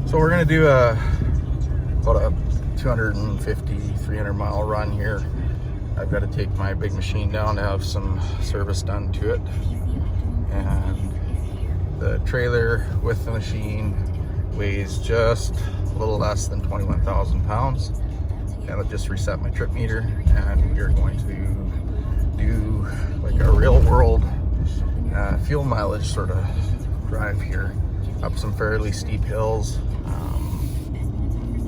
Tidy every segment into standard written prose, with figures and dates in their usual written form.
So we're gonna do about a 250, 300 mile run here. I've got to take my big machine down to have some service done to it. And the trailer with the machine weighs just a little less than 21,000 pounds. And I'll just reset my trip meter, and we are going to do like a real world fuel mileage sort of drive here up some fairly steep hills,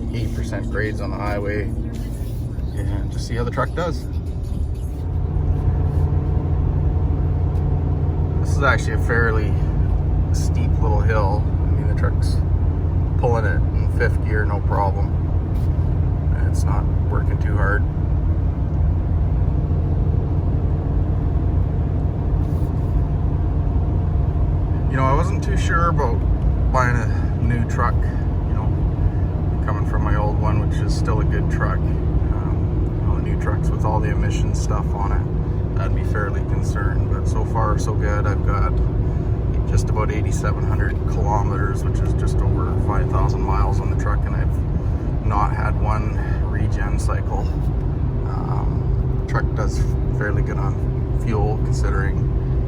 80% grades on the highway, and just see how the truck does. This is actually a fairly steep little hill. I mean, the truck's pulling it in fifth gear, no problem. And it's not working too hard. You know, I wasn't too sure about buying a new truck, you know, coming from my old one, which is still a good truck. You know, the new trucks with all the emissions stuff on it, I'd be fairly concerned, but so far so good. I've got just about 8,700 kilometers, which is just over 5,000 miles on the truck, and I've not had one regen cycle. Truck does fairly good on fuel, considering,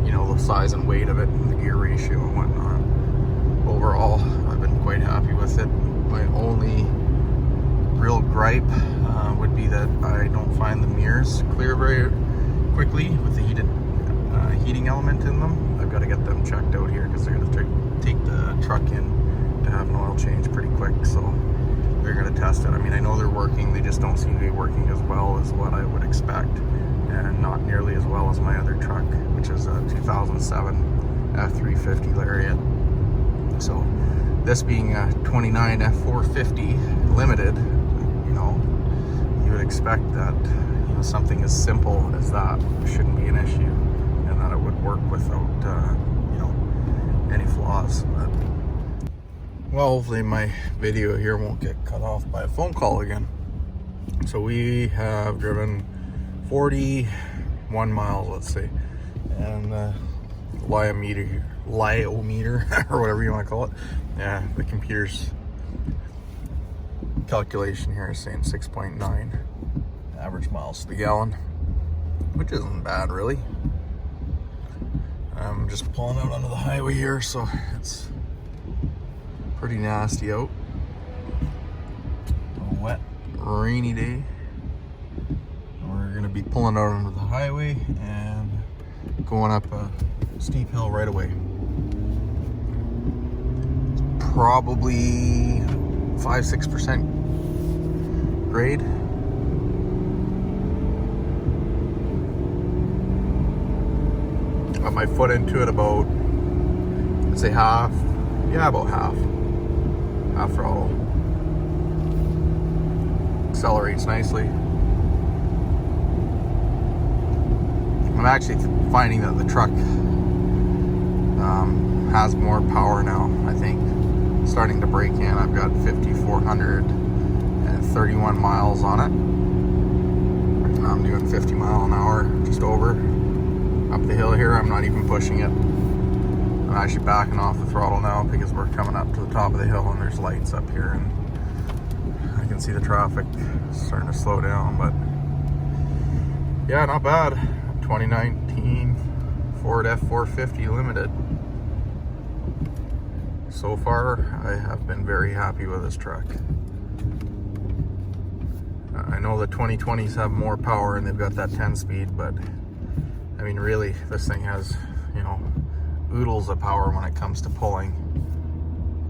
you know, the size and weight of it and the gear ratio and whatnot. Overall, I've been quite happy with it. My only real gripe would be that I don't find the mirrors clear very quickly with the heating element in them. I've got to get them checked out here because they're going to take the truck in to have an oil change pretty quick, so they're going to test it. I mean, I know they're working, they just don't seem to be working as well as what I would expect, and not nearly as well as my other truck, which is a 2007 F-350 Lariat. So this being a 29 F-450 limited, you know, you would expect that, you know, something as simple as that shouldn't be an issue, and that it would work without, you know, any flaws. But, well, hopefully my video here won't get cut off by a phone call again. So we have driven 41 miles, let's say, and lyometer or whatever you want to call it. Yeah, the computer's calculation here is saying 6.9 average miles to the gallon, which isn't bad really. I'm just pulling out onto the highway here, so it's pretty nasty out. A wet, rainy day. We're gonna be pulling out onto the highway and going up a steep hill right away. Probably 5-6% grade. Got my foot into it about, let's say half. Yeah, about half throttle. Accelerates nicely. I'm actually finding that the truck has more power now, I think. Starting to break in. I've got 5,431 miles on it. I'm doing 50 mile an hour, just over. Up the hill here, I'm not even pushing it. I'm actually backing off the throttle now because we're coming up to the top of the hill and there's lights up here, and I can see the traffic starting to slow down. But yeah, not bad. 2019 Ford F-450 Limited. So far, I have been very happy with this truck. I know the 2020s have more power and they've got that 10-speed, but I mean, really, this thing has, you know, oodles of power when it comes to pulling.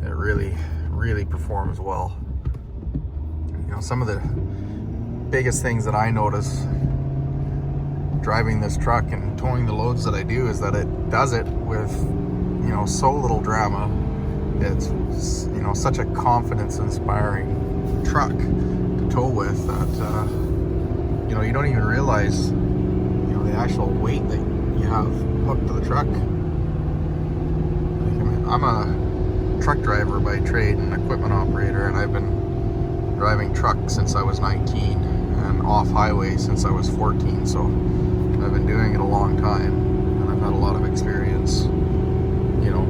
It really, really performs well. You know, some of the biggest things that I notice driving this truck and towing the loads that I do is that it does it with, you know, so little drama. It's, you know, such a confidence-inspiring truck to tow with that, you know, you don't even realize, you know, the actual weight that you have hooked to the truck. I'm a truck driver by trade and equipment operator, and I've been driving trucks since I was 19 and off highway since I was 14, so I've been doing it a long time, and I've had a lot of experience, you know,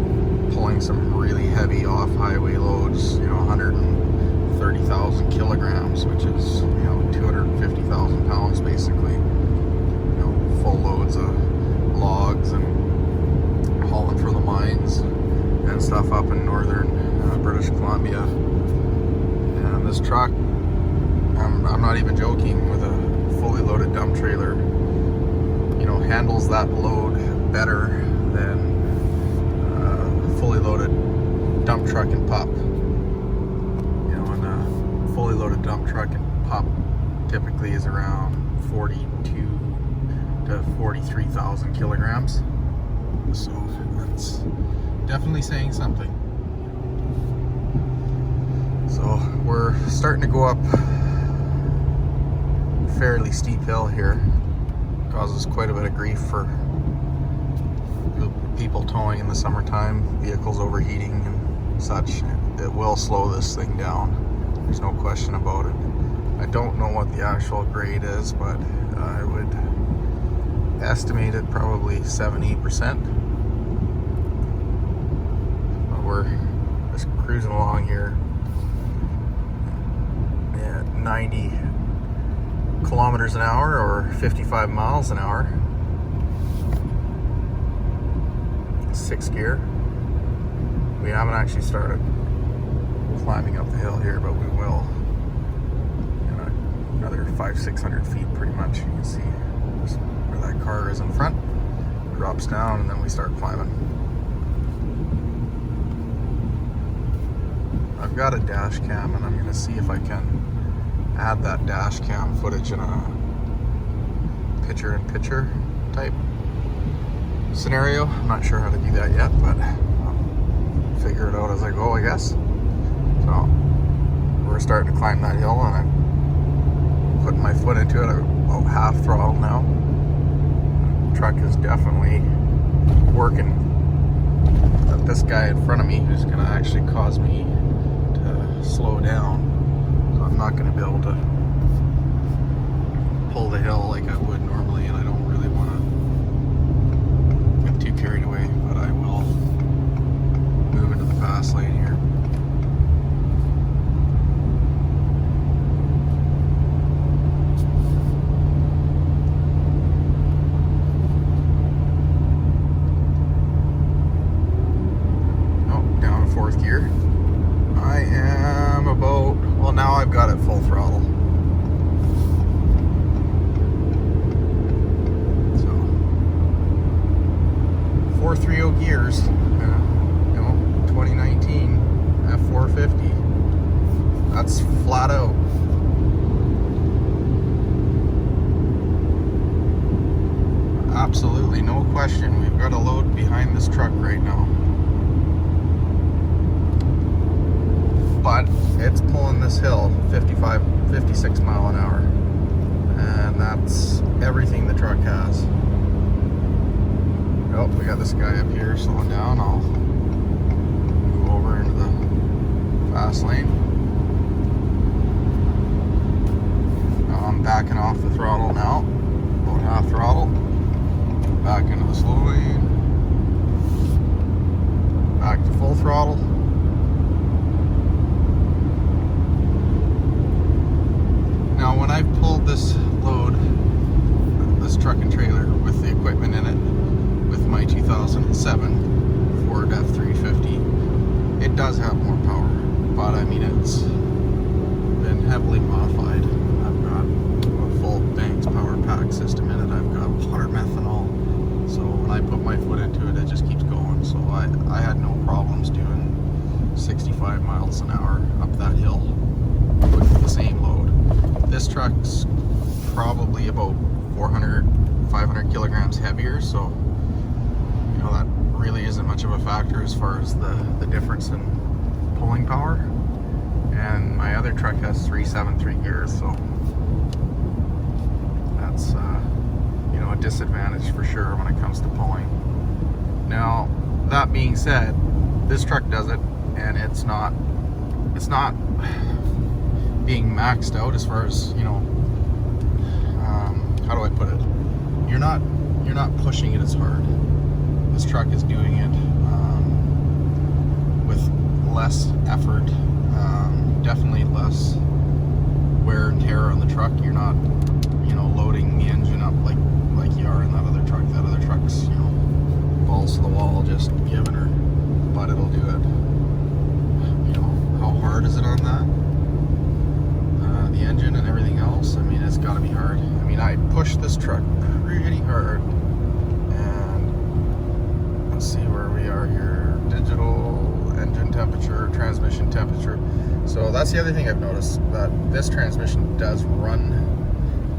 pulling some really heavy off-highway loads, you know, 100 trucks, which is, 250,000 pounds basically. Full loads of logs and hauling for the mines and stuff up in northern British Columbia. And this truck, I'm not even joking, with a fully loaded dump trailer, handles that load better than a fully loaded dump truck and pup. And a fully loaded dump truck and pup typically is around 42 to 43,000 kilograms. So that's definitely saying something. So we're starting to go up a fairly steep hill here. Causes quite a bit of grief for people towing in the summertime, vehicles overheating and such. It will slow this thing down. There's no question about it. I don't know what the actual grade is, but I would estimate it probably 7-8%. We're just cruising along here at 90 kilometers an hour or 55 miles an hour. 6th gear. We haven't actually started climbing up the hill here, but we will in another 500-600 feet pretty much. You can see just where that car is in front, drops down, and then we start climbing. I've got a dash cam, and I'm going to see if I can add that dash cam footage in a picture-in-picture type scenario. I'm not sure how to do that yet, but I'll figure it out as I go, I guess. So we're starting to climb that hill, and I'm putting my foot into it. I'm about half throttle now. The truck is definitely working. But this guy in front of me who's going to actually cause me to slow down. I'm not going to be able to pull the hill like I would normally, and I don't really want to get too carried away, but I will move into the fast lane here. Oh, down to 4th gear. I am about, well, now I've got it full throttle. So 4.30 gears, 2019 F-450. That's flat out. Absolutely, no question. We've got a load behind this truck right now. But it's pulling this hill 56 mile an hour, and that's everything the truck has. Oh, we got this guy up here slowing down. I'll move over into the fast lane. I'm backing off the throttle now, about half throttle, back into the slow lane, back to full throttle. Now, when I've pulled this load, this truck and trailer with the equipment in it, with my 2007 Ford F-350, it does have more power, but I mean, it's been heavily modified. I've got a full Banks power pack system in it. I've got water methanol, so when I put my foot into it, it just keeps going. So I had no problems doing 65 miles an hour up that hill with the same load. This truck's probably about 500 kilograms heavier, so that really isn't much of a factor as far as the difference in pulling power. And my other truck has 373 gears, so that's a disadvantage for sure when it comes to pulling. Now, that being said, this truck does it, and it's not being maxed out as far as, how do I put it? You're not pushing it as hard. This truck is doing it with less effort, definitely less wear and tear on the truck. You're not, you know, loading the engine up like you are in that other truck. That other truck's, you know, balls to the wall, just giving her, but it'll do it. You know, how hard is it on that? The engine and everything else, I mean, it's got to be hard. I mean, I pushed this truck pretty hard, and let's see where we are here. Digital engine temperature, transmission temperature. So that's the other thing I've noticed, that this transmission does run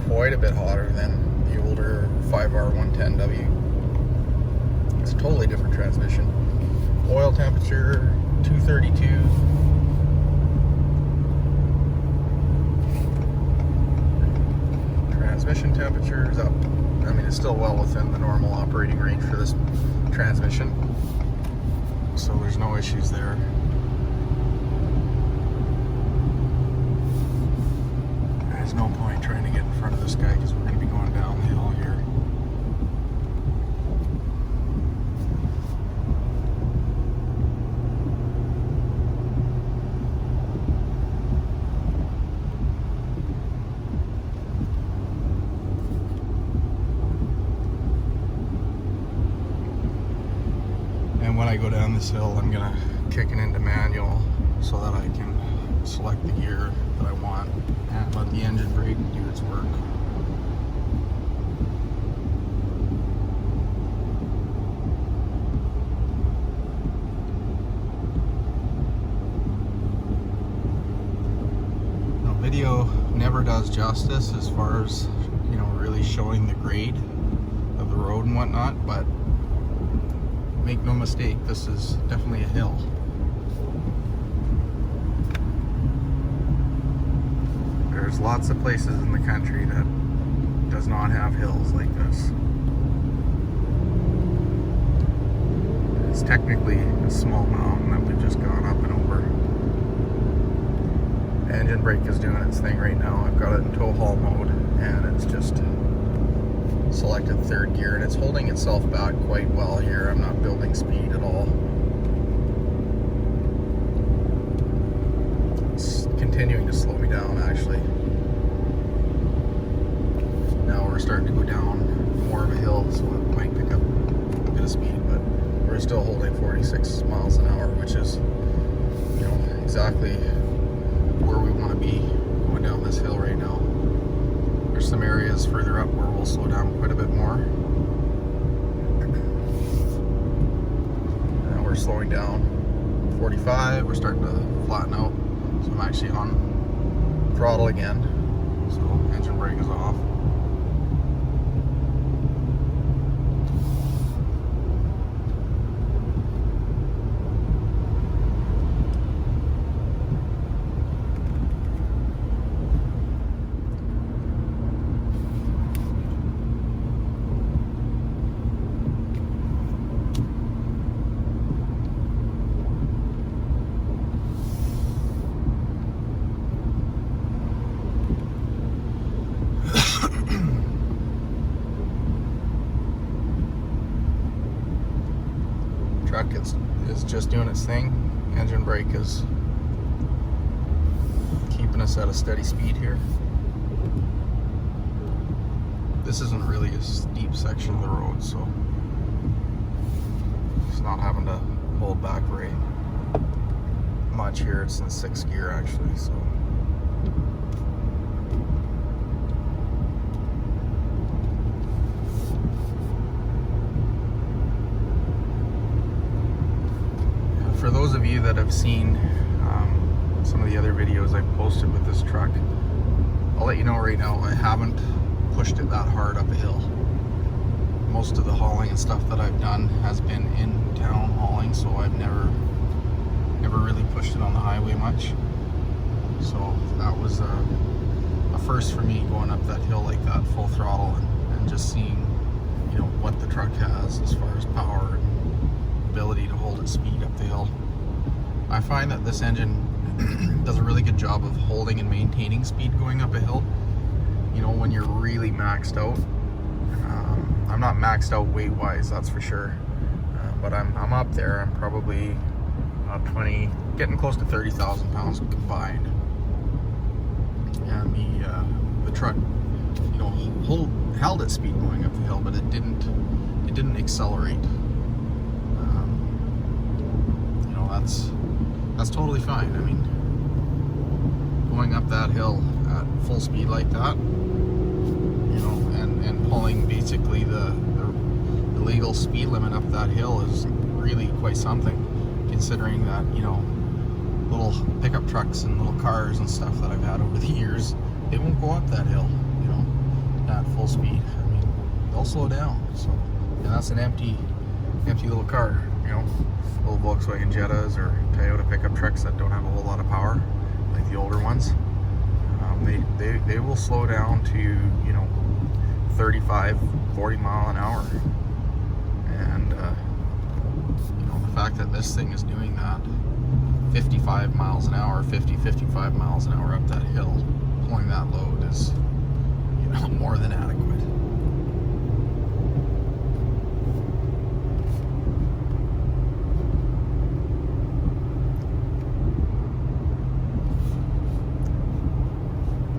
quite a bit hotter than the older 5R110W. It's a totally different transmission. Oil temperature 232. Transmission temperature is up. I mean, it's still well within the normal operating range for this transmission, so there's no issues there. There's no point trying to get in front of this guy because we're going to be going down the hill here. And when I go down this hill, I'm gonna kick it into manual so that I can select the gear that I want and let the engine brake do its work. Now, video never does justice as far as, you know, really showing the grade of the road and whatnot, but make no mistake, this is definitely a hill. There's lots of places in the country that does not have hills like this. It's technically a small mountain that we've just gone up and over. The engine brake is doing its thing right now. I've got it in tow haul mode, and it's just selected third gear, and it's holding itself back quite well here. I'm not building speed at all. It's continuing to slow me down, actually. Now we're starting to go down more of a hill, so it might pick up a bit of speed, but we're still holding 46 miles an hour, which is, you know, exactly where we want to be going down this hill right now. There's some areas further up where we'll slow down quite a bit more. Now we're slowing down 45, we're starting to flatten out. So I'm actually on throttle again. So engine brake is off. Truck is just doing its thing. Engine brake is keeping us at a steady speed here. This isn't really a steep section of the road, so it's not having to hold back very much here. It's in 6th gear actually, so. For those of you that have seen some of the other videos I've posted with this truck, I'll let you know right now, I haven't pushed it that hard up a hill. Most of the hauling and stuff that I've done has been in town hauling, so I've never really pushed it on the highway much. So that was a first for me, going up that hill like that, full throttle, and just seeing, you know, what the truck has as far as power and ability to hold its speed up the hill. I find that this engine does a really good job of holding and maintaining speed going up a hill. You know, when you're really maxed out. I'm not maxed out weight wise, that's for sure, but I'm up there. I'm probably 20, getting close to 30,000 pounds combined. and the truck, you know, held its speed going up the hill, but it didn't accelerate. You know, that's totally fine. I mean, going up that hill at full speed like that, you know, and pulling basically the legal speed limit up that hill is really quite something, considering that, you know, little pickup trucks and little cars and stuff that I've had over the years, they won't go up that hill, you know, at full speed. I mean, they'll slow down. So, and that's an empty little car, you know, little Volkswagen Jettas or Toyota pickup trucks that don't have a whole lot of power, like the older ones. They will slow down to, you know, 35, 40 mile an hour. And, you know, the fact that this thing is doing that 55 miles an hour, 55 miles an hour up that hill, pulling that load is, you know, more than adequate.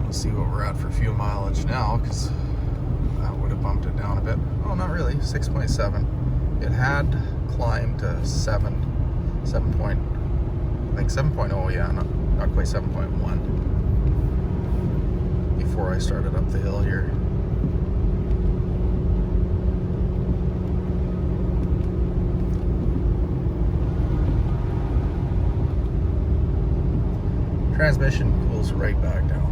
We'll see what we're at for fuel mileage now, because that would have bumped it down a bit. Oh, not really, 6.7. It had climbed to 7.0, yeah, not quite 7.1 before I started up the hill here. Transmission cools right back down.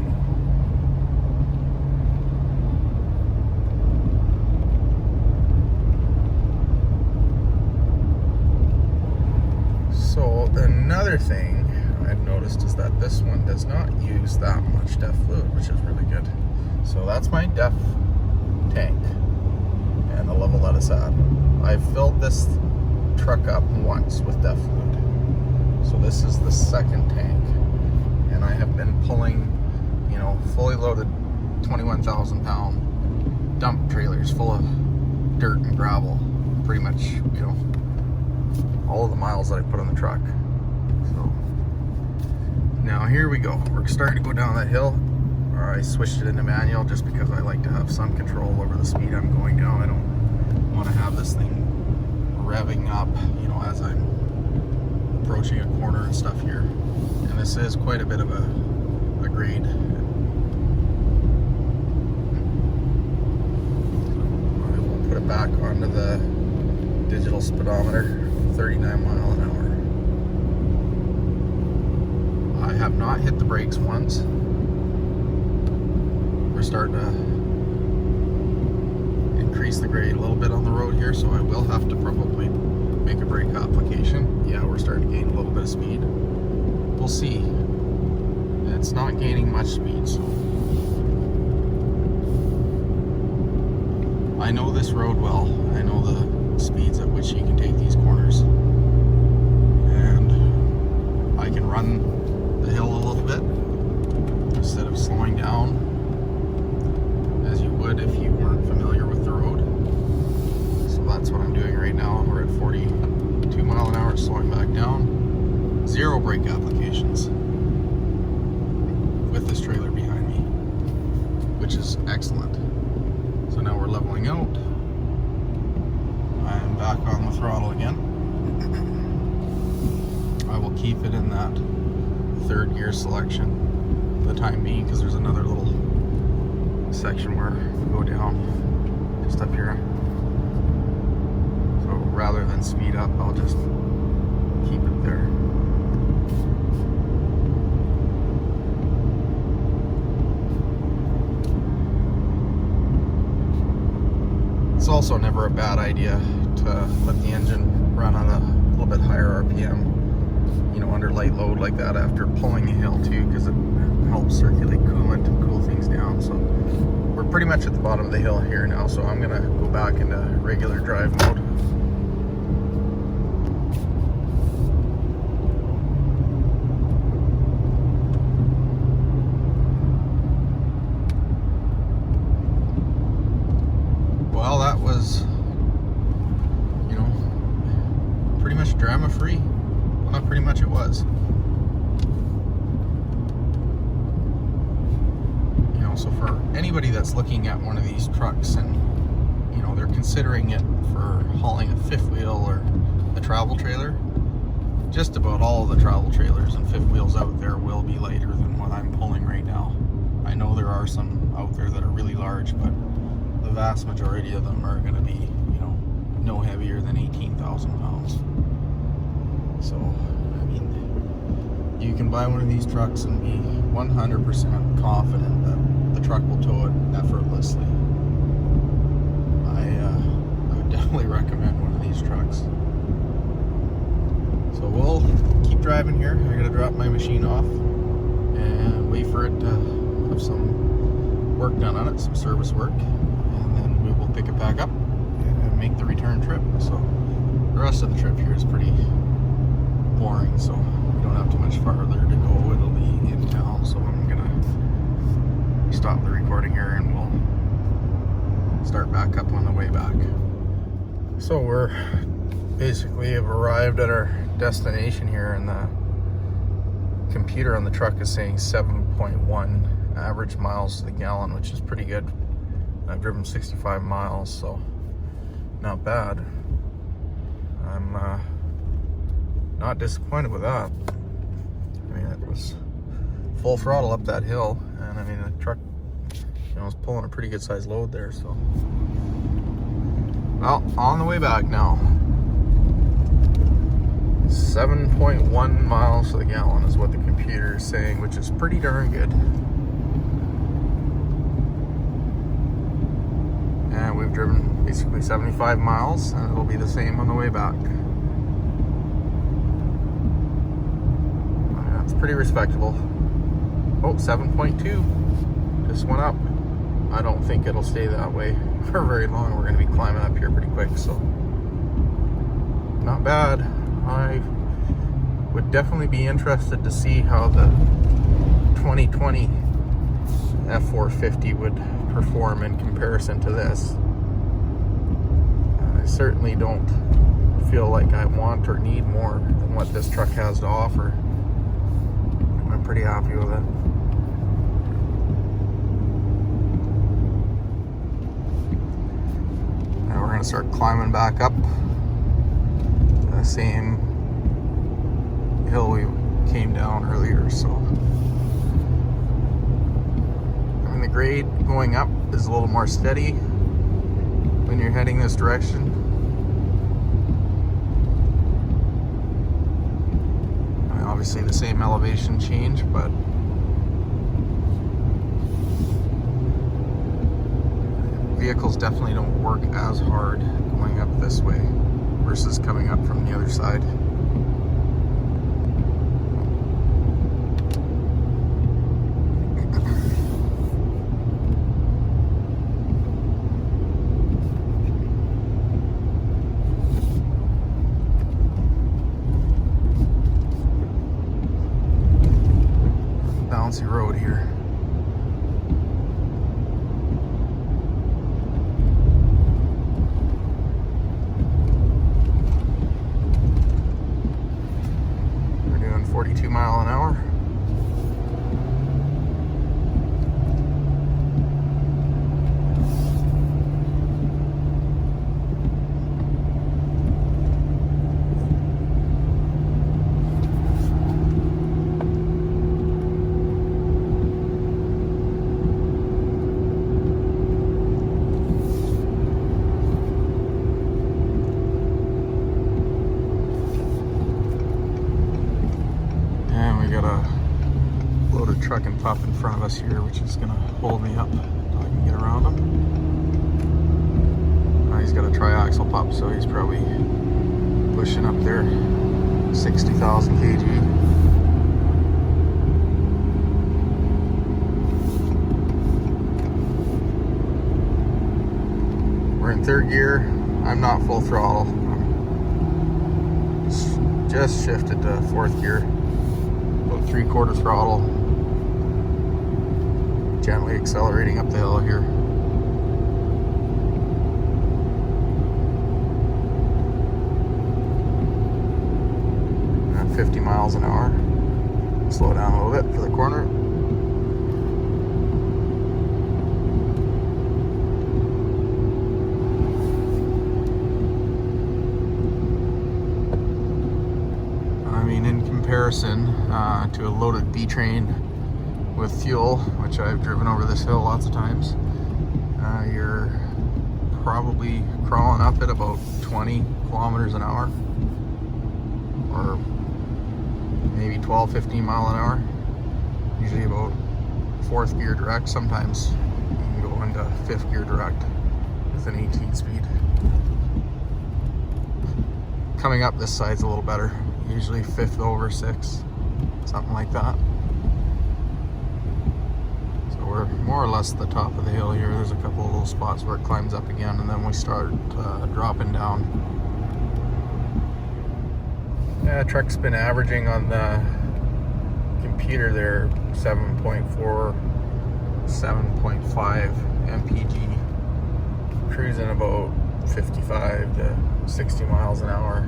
So another thing I've noticed is that this one does not use that much DEF fluid, which is really good. So that's my DEF tank and the level that it's at. I've filled this truck up once with DEF fluid. So this is the second tank. And I have been pulling, you know, fully loaded 21,000 pound dump trailers full of dirt and gravel, pretty much, you know, all of the miles that I put on the truck. So now here we go. We're starting to go down that hill. I switched it into manual just because I like to have some control over the speed I'm going down. I don't want to have this thing revving up, you know, as I'm approaching a corner and stuff here. And this is quite a bit of a grade. I will put it back onto the digital speedometer. 39 mile an hour. I have not hit the brakes once. We're starting to increase the grade a little bit on the road here, so I will have to probably make a brake application. Yeah, we're starting to gain a little bit of speed. We'll see. It's not gaining much speed, so I know this road well. I know the speeds at which you can take these corners, and I can run the hill a little bit instead of slowing down as you would if you weren't familiar with the road. So that's what I'm doing right now. We're at 42 mile an hour, slowing back down. 0 brake applications with this trailer behind me, which is excellent. So now we're leveling out. I'm back on the throttle again. I will keep it in that 3rd gear selection for the time being, because there's another little section where we go down just up here. So rather than speed up, I'll just keep it there. It's also never a bad idea to let the engine run on a little bit higher RPM, you know, under light load like that after pulling a hill too, because it helps circulate coolant and cool things down. So we're pretty much at the bottom of the hill here now, so I'm gonna go back into regular drive mode. Well, that was, you know, pretty much drama free. Well, not pretty much, it was. So for anybody that's looking at one of these trucks and, you know, they're considering it for hauling a fifth wheel or a travel trailer, just about all of the travel trailers and fifth wheels out there will be lighter than what I'm pulling right now. I know there are some out there that are really large, but the vast majority of them are going to be, you know, no heavier than 18,000 pounds. So, I mean, you can buy one of these trucks and be 100% confident that the truck will tow it effortlessly. I would definitely recommend one of these trucks. So we'll keep driving here. I gotta drop my machine off and wait for it to have some work done on it, some service work, and then we will pick it back up and make the return trip. So the rest of the trip here is pretty boring, so we don't have too much farther to go. It'll be in town, so I'm gonna stop the recording here and we'll start back up on the way back. So we're basically have arrived at our destination here, and the computer on the truck is saying 7.1 average miles to the gallon, which is pretty good. I've driven 65 miles, so not bad. I'm not disappointed with that. I mean, it was full throttle up that hill, and I mean, the truck, you know, was pulling a pretty good sized load there. So, well, on the way back now. 7.1 miles to the gallon is what the computer is saying, which is pretty darn good. And we've driven basically 75 miles, and it'll be the same on the way back. That's pretty respectable. Oh, 7.2 just went up. I don't think it'll stay that way for very long. We're going to be climbing up here pretty quick, so not bad. I would definitely be interested to see how the 2020 F-450 would perform in comparison to this. I certainly don't feel like I want or need more than what this truck has to offer. I'm pretty happy with it. Now we're going to start climbing back up the same hill we came down earlier. So I mean, the grade going up is a little more steady when you're heading this direction. I mean, obviously the same elevation change, but vehicles definitely don't work as hard going up this way versus coming up from the other side. Bouncy road here. We're doing 42 miles an hour. Truck and pup in front of us here, which is gonna hold me up until I can get around him. He's got a tri-axle pup, so he's probably pushing up there 60,000 kg. We're in third gear. I'm not full throttle. Just shifted to fourth gear. About 3/4 throttle. Gently accelerating up the hill here. At 50 miles an hour. Slow down a little bit for the corner. with B-Train with fuel, which I've driven over this hill lots of times, you're probably crawling up at about 20 kilometers an hour, or maybe 12, 15 mile an hour. Usually about 4th gear direct. Sometimes you can go into 5th gear direct with an 18 speed. Coming up this side's a little better. Usually 5th over 6, something like that. So we're more or less at the top of the hill here. There's a couple of little spots where it climbs up again, and then we start dropping down. Yeah, truck's been averaging on the computer there 7.4, 7.5 MPG, cruising about 55 to 60 miles an hour.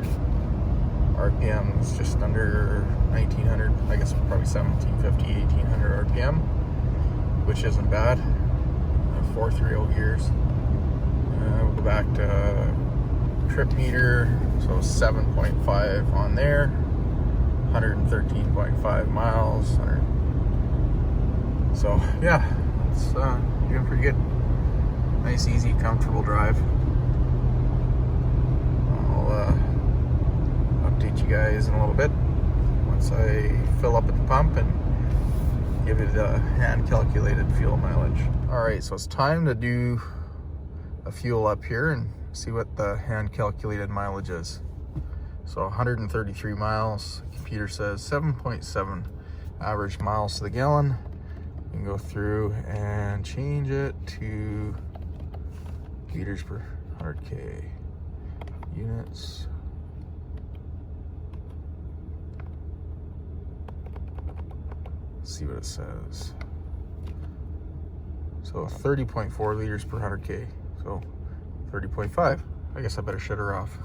RPM is just under 1900, I guess probably 1750, 1800 RPM, which isn't bad. 430 gears. We'll go back to trip meter, so 7.5 on there, 113.5 miles. So yeah, it's doing pretty good. Nice, easy, comfortable drive. I'll update you guys in a little bit once I fill up at the pump and give it a hand calculated fuel mileage. Alright, so it's time to do a fuel up here and see what the hand calculated mileage is. So 133 miles, the computer says 7.7 average miles to the gallon. You can go through and change it to liters per 100k units. Let's see what it says. So 30.4 liters per 100k. So 30.5. I guess I better shut her off.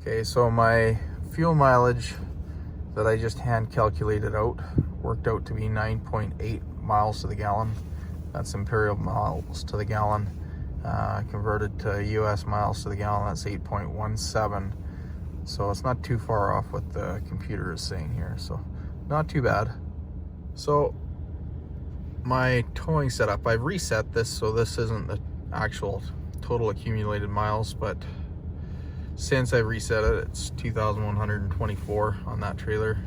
Okay, so my fuel mileage that I just hand calculated out worked out to be 9.8 miles to the gallon. That's imperial miles to the gallon. Converted to US miles to the gallon, that's 8.17. So it's not too far off what the computer is saying here, so not too bad. So my towing setup, I've reset this, so this isn't the actual total accumulated miles, but since I reset it, it's 2,124 on that trailer.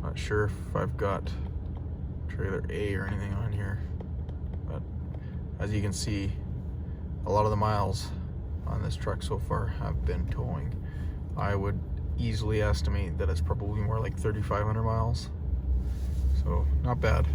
Not sure if I've got trailer A or anything on here, but as you can see, a lot of the miles on this truck so far have been towing. I would easily estimate that it's probably more like 3,500 miles, so not bad.